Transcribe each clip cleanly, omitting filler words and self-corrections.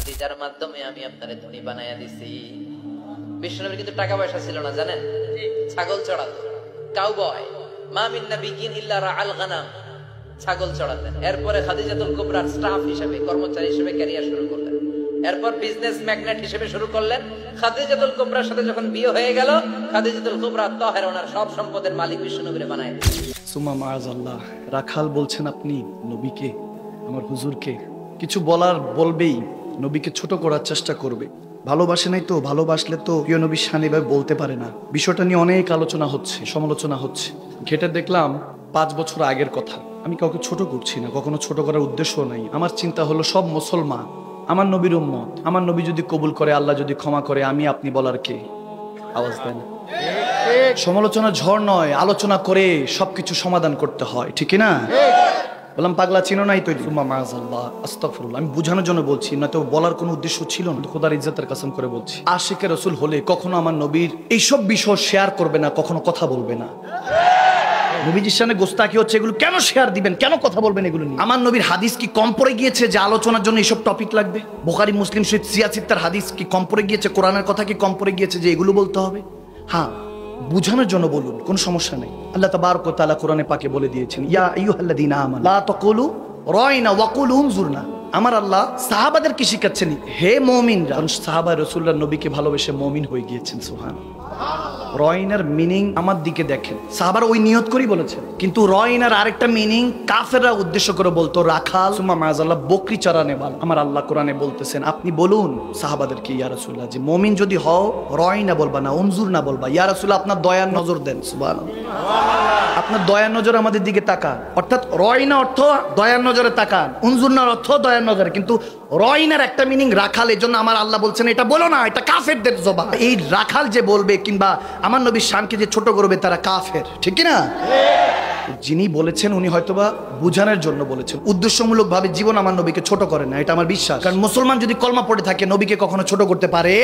খাদিজার মাধ্যমে আমি আপনারে ধনী বানাইয়া দিছি। বিশ্বনবীর কিন্তু টাকা পয়সা ছিল না জানেন, ছাগল চড়াতো, কাউবয়। মা মিন নাবিয়্যিন ইল্লা রাআল গানাম, ছাগল চড়াতেন। এরপরে খাদিজাতুল কুবরার স্টাফ হিসেবে, কর্মচারী হিসেবে ক্যারিয়ার শুরু করলেন। এরপর বিজনেস ম্যাগনেট হিসেবে শুরু করলেন। খাদিজাতুল কুবরার সাথে যখন বিয়ে হয়ে গেল, খাদিজাতুল কুবরা তাহেরা ওনার সব সম্পদের মালিক বিশ্বনবীরে বানায় দিলেন। সুম্মা মাআযাল্লাহ, রাখাল বলছেন আপনি নবীকে, আমার হুজুরকে কিছু বলার বলবেই, নবীকে ছোট করার চেষ্টা করবে। ভালোবাসে নাই তো, ভালোবাসলে তো প্রিয় নবীর শান এভাবে বলতে পারে না। বিষয়টা নিয়ে অনেক আলোচনা হচ্ছে, সমালোচনা হচ্ছে। ঘেটে দেখলাম 5 বছর আগের কথা। আমি কাউকে ছোট করছি না, কখনো ছোট করার উদ্দেশ্য নাই। আমার চিন্তা হলো সব মুসলমান আমার নবীর উম্মত। আমার নবী যদি কবুল করে, আল্লাহ যদি ক্ষমা করে, আমি আপনি বলার কে? আওয়াজ দেন। সমালোচনা ঝড় নয়, আলোচনা করে সবকিছু সমাধান করতে হয়, ঠিক না? বললাম পাগলা চিনো নাই তৈরি। মাআযাল্লাহ, আস্তাগফিরুল্লাহ। আমি বোঝানোর জন্য বলছি, নয়তো বলার কোনো উদ্দেশ্য ছিল না। খোদার ইজ্জতের কসম করে বলছি, আশিকে রাসূল হলে কখনো আমার নবীর এইসব বিষয় শেয়ার করবে না, কখনো কথা বলবে না। নবীজির সামনে গোস্তাকি হচ্ছে, এগুলো কেন শেয়ার দিবেন, কেন কথা বলবেন এগুলো নিয়ে? আমার নবীর হাদিস কি কম পড়ে গিয়েছে যে আলোচনার জন্য এইসব টপিক লাগবে? বুখারী মুসলিম শরীফ সিয়াসিত্তার হাদিস কি কম পড়ে গিয়েছে? কোরআনের কথা কি কম পড়ে গিয়েছে যে এগুলো বলতে হবে? হ্যাঁ, বুঝানোর জন্য বলুন, কোনো সমস্যা নেই। আল্লাহ তাবারক ওয়া তাআলা কোরআনে পাকে বলে দিয়েছেন, ইয়া আইয়ুহাল্লাযীনা আমানু লা তাকুলু রাইনা ওয়া কুলু উনজুরনা। আমার আল্লাহ সাহাবাদের কি শিখাচ্ছেন? হে মুমিনরা, সাহাবা রাসূলুল্লাহ নবীকে ভালোবেসে মুমিন হয়ে গিয়েছেন। সুবহানাল্লাহ। রয়নার মিনিং আমার দিকে দেখেন, সাহাবার ওই নিয়ত করেই বলেছেন। কিন্তু রয়নার আরেকটা মিনিং কাফেররা উদ্দেশ্য করে বলতো, রাখাল সুম্মা মাআযাল্লাহ, বকরি চড়ানে বাল। আমার আল্লাহ কোরআনে বলতেছেন, আপনি বলুন সাহাবাদেরকে, ইয়া রাসূলুল্লাহ, যে মুমিন যদি হও রয়না বলবা না, উনজুর না বলবা। ইয়া রাসূলুল্লাহ, আপনার দয়ার নজর দেন। সুবহানাল্লাহ, আপনার দয়ার নজর আমাদের দিকে তাকান। অর্থাৎ রয়না অর্থ দয়ার নজরে তাকান, উনজুরনার অর্থ দয়ার নজরে। কিন্তু রয়নার একটা মিনিং রাখাল, এর জন্য আমার আল্লাহ বলছেন এটা বলো না, এটা কাফেরদের জবান। এই রাখাল যে বলবে কিংবা আমার নবীর শানকে যে ছোট করবে, তারা কাফের, ঠিক কি না? যিনি বলেছেন উনি হয়তোবা বুঝানোর জন্য বলেছেন, উদ্দেশ্যমূলক ভাবে জীবন আমার নবীকে ছোট করে না, এটা আমার বিশ্বাস। কারণ মুসলমান যদি কলমা পড়ে থাকে, নবীকে কখনো ছোট করতে পারে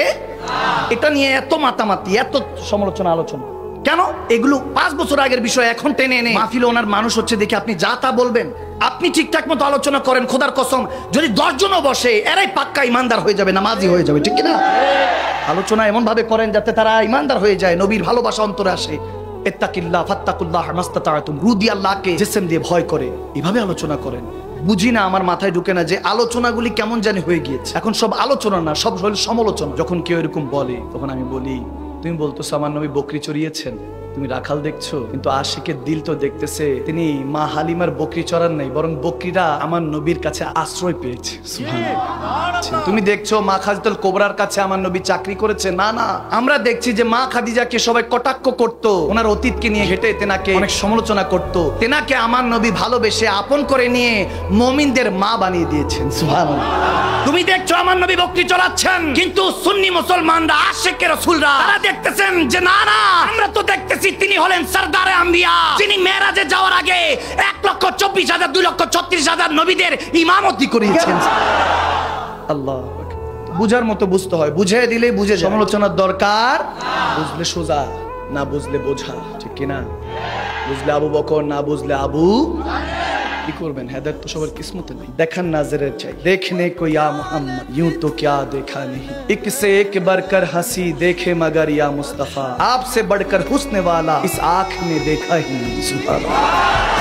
না। এটা নিয়ে এত মাতামাতি, এত সমালোচনা, আলোচনা কেন? এগুলো 5 বছর আগের বিষয় এখন টেনে এনে মাহফিলে ওনার মানুষ হচ্ছে দেখে আপনি যা তা বলবেন। আপনি ঠিকঠাক মতো আলোচনা করেন, খোদার কসম যদি 10 জনও বসে, এরাই পাক্কা ইমানদার হয়ে যাবে, নামাজি হয়ে যাবে, ঠিক না? আলোচনা এমন ভাবে করেন যাতে তারা ইমানদার হয়ে যায়, নবীর ভালোবাসা অন্তরে আসে। ইত্তাকিল্লাহ ফাত্তাকুল্লাহ মাস্তাতাতুম, রুদি আল্লাহকে জিসম দিয়ে ভয় করে, এভাবে আলোচনা করেন। বুঝি না, আমার মাথায় ঢুকে না যে আলোচনাগুলি কেমন জানি হয়ে গিয়েছে। এখন সব আলোচনা না, সব হল সমালোচনা। যখন কেউ এরকম বলে, তখন আমি বলি, তুমি বলতেছো আমার নবী বকরি চড়িয়েছেন, তুমি রাখাল দেখছো, কিন্তু আশিকের দিল তো দেখতেছে তিনি মা হালিমার বকরি চড়ান নাই, বরং বকরিরা আমার নবীর কাছে আশ্রয় পেয়েছে। সুবহানাল্লাহ। তুমি দেখছো মা খাদিজাতুল কুবরার কাছে আমার নবী চাকরি করেছে, না না, আমরা দেখছি যে মা খাদিজাকে সবাই কটাক্ষ করত, ওনার অতীতকে নিয়ে হেঁটে তেনাকে অনেক সমালোচনা করত। তেনাকে আমার নবী ভালোবেসে আপন করে নিয়ে মুমিনদের মা বানিয়ে দিয়েছেন। সুবহানাল্লাহ। তুমি দেখছো আমার নবী বকরি চড়াচ্ছেন, কিন্তু সুন্নি মুসলমানরা, আশিকে রাসূলরা, তারা দেখতেছেন যে না না, আমরা তো দেখতেছি তিনি হলেন সরদারে আম্বিয়া, যিনি মেরাজে যাওয়ার আগে 1,24,000 2,36,000 নবীদের ইমামতি করিয়েছেন। আল্লাহ, বুঝার মতো বুঝতে হয়, বুঝিয়ে দিলেই বুঝে যায়। সমালোচনার দরকার বুঝলে সোজা, না বুঝলে বোঝা, ঠিক কিনা? বুঝলে আবু বকর, না বুঝলে আবু কি করবেন? হেদায়েত তো সবার কিসমতে নেই। দেখান নাজরের চাই, দেখনে কো ইয়া মুহাম্মদ, यूं तो क्या देखा नहीं, एक से एक बढ़कर हंसी देखे मगर या मुस्तफा, आपसे बढ़कर हुस्न वाला इस आँख ने देखा ही नहीं। सुभान अल्लाह।